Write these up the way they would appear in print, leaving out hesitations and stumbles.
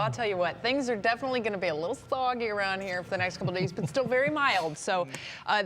I'll tell you what, things are definitely going to be a little soggy around here for the next couple of days, but still very mild. So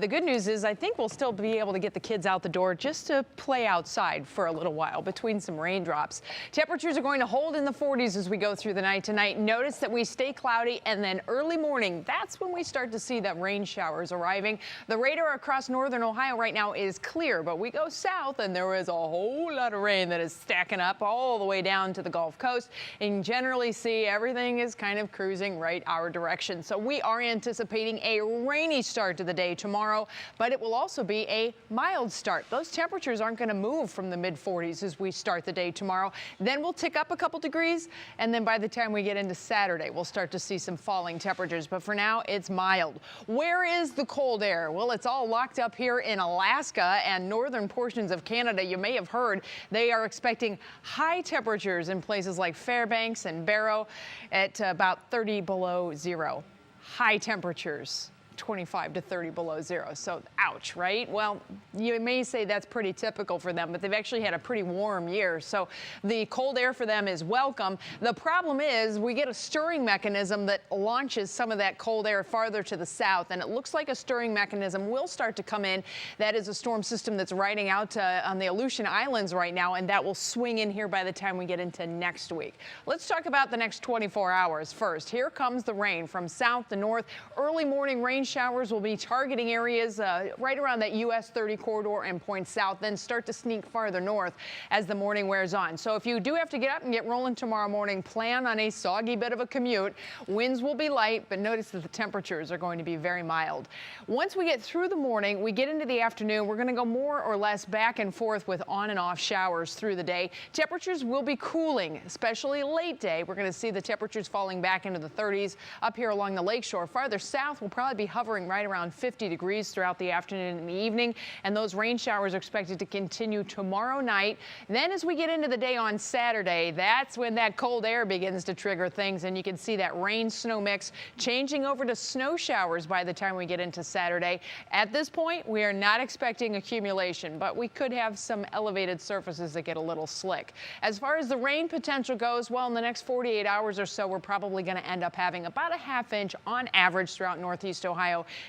the good news is I think we'll still be able to get the kids out the door just to play outside for a little while between some raindrops. Temperatures are going to hold in the 40s as we go through the night tonight. Notice that we stay cloudy, and then early morning, that's when we start to see that rain showers arriving. The radar across northern Ohio right now is clear, but we go south and there is a whole lot of rain that is stacking up all the way down to the Gulf Coast, and generally see everything is kind of cruising right our direction. So we are anticipating a rainy start to the day tomorrow, but it will also be a mild start. Those temperatures aren't going to move from the mid 40s as we start the day tomorrow. Then we'll tick up a couple degrees, and then by the time we get into Saturday, we'll start to see some falling temperatures. But for now, it's mild. Where is the cold air? Well, it's all locked up here in Alaska and northern portions of Canada. You may have heard they are expecting high temperatures in places like Fairbanks and Barrow at about 30 below zero. High temperatures. 25 to 30 below zero. So ouch, right? Well, you may say that's pretty typical for them, but they've actually had a pretty warm year. So the cold air for them is welcome. The problem is we get a stirring mechanism that launches some of that cold air farther to the south, and it looks like a stirring mechanism will start to come in. That is a storm system that's riding out on the Aleutian Islands right now, and that will swing in here by the time we get into next week. Let's talk about the next 24 hours first. Here comes the rain from south to north. Early morning rain showers will be targeting areas right around that US 30 corridor and point south, then start to sneak farther north as the morning wears on. So if you do have to get up and get rolling tomorrow morning, plan on a soggy bit of a commute. Winds will be light, but notice that the temperatures are going to be very mild. Once we get through the morning, we get into the afternoon, we're going to go more or less back and forth with on and off showers through the day. Temperatures will be cooling, especially late day. We're going to see the temperatures falling back into the 30s up here along the lakeshore. Farther south, we'll probably be hovering right around 50 degrees throughout the afternoon and the evening, and those rain showers are expected to continue tomorrow night. Then as we get into the day on Saturday, that's when that cold air begins to trigger things, and you can see that rain-snow mix changing over to snow showers by the time we get into Saturday. At this point, we are not expecting accumulation, but we could have some elevated surfaces that get a little slick. As far as the rain potential goes, well, in the next 48 hours or so, we're probably going to end up having about a ½ inch on average throughout northeast Ohio.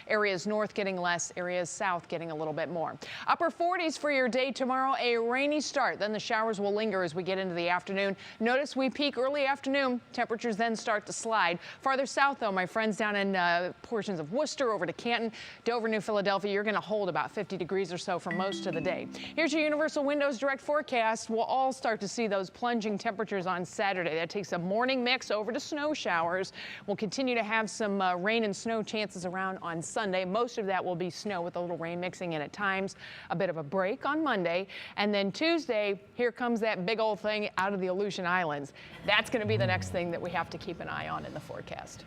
Areas north getting less, areas south getting a little bit more. Upper 40s for your day tomorrow, a rainy start. Then the showers will linger as we get into the afternoon. Notice we peak early afternoon. Temperatures then start to slide. Farther south, though, my friends down in portions of Worcester over to Canton, Dover, New Philadelphia, you're going to hold about 50 degrees or so for most of the day. Here's your Universal Windows direct forecast. We'll all start to see those plunging temperatures on Saturday. That takes a morning mix over to snow showers. We'll continue to have some rain and snow chances around on Sunday. Most of that will be snow with a little rain mixing in at times. A bit of a break on Monday. And then Tuesday, here comes that big old thing out of the Aleutian Islands. That's going to be the next thing that we have to keep an eye on in the forecast.